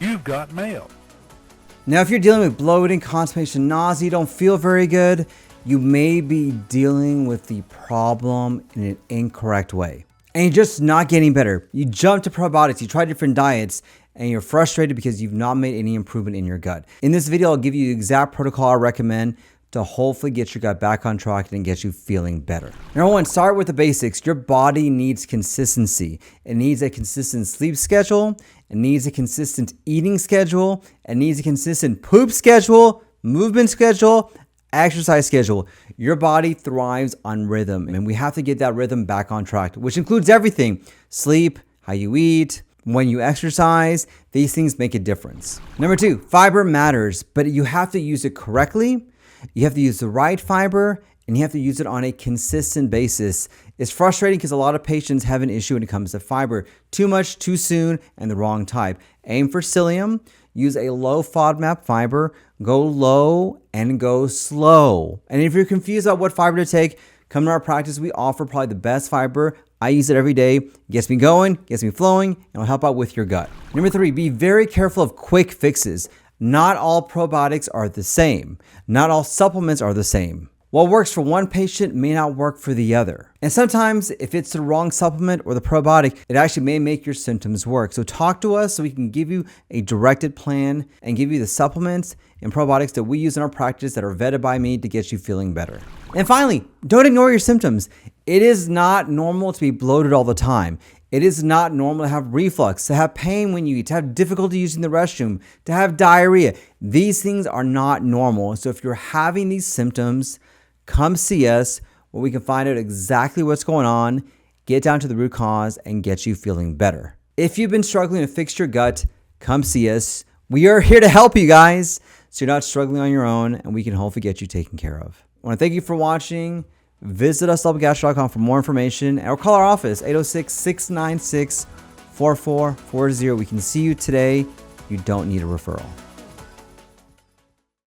You've got mail. Now, if you're dealing with bloating, constipation, nausea, you don't feel very good, you may be dealing with the problem in an incorrect way. And you're just not getting better. You jump to probiotics, you try different diets, and you're frustrated because you've not made any improvement in your gut. In this video, I'll give you the exact protocol I recommend to hopefully get your gut back on track and get you feeling better. Number one, start with the basics. Your body needs consistency. It needs a consistent sleep schedule. It needs a consistent eating schedule. It needs a consistent poop schedule, movement schedule, exercise schedule. Your body thrives on rhythm, and we have to get that rhythm back on track, which includes everything: sleep, how you eat, when you exercise. These things make a difference. Number two, fiber matters, but you have to use it correctly. You have to use the right fiber, and you have to use it on a consistent basis. It's frustrating because a lot of patients have an issue when it comes to fiber. Too much, too soon, and the wrong type. Aim for psyllium. Use a low FODMAP fiber. Go low and go slow. And if you're confused about what fiber to take, come to our practice. We offer probably the best fiber. I use it every day. It gets me going, gets me flowing, and will help out with your gut. Number three, be very careful of quick fixes. Not all probiotics are the same. Not all supplements are the same. What works for one patient may not work for the other. And sometimes if it's the wrong supplement or the probiotic, it actually may make your symptoms work. So talk to us so we can give you a directed plan and give you the supplements and probiotics that we use in our practice that are vetted by me to get you feeling better. And finally, don't ignore your symptoms. It is not normal to be bloated all the time. It is not normal to have reflux, to have pain when you eat, to have difficulty using the restroom, to have diarrhea. These things are not normal. So if you're having these symptoms, come see us where we can find out exactly what's going on, get down to the root cause, and get you feeling better. If you've been struggling to fix your gut, come see us. We are here to help you guys so you're not struggling on your own, and we can hopefully get you taken care of. I want to thank you for watching. Visit us at LubbockGastro.com for more information, or call our office, 806-696-4440. We can see you today. You don't need a referral.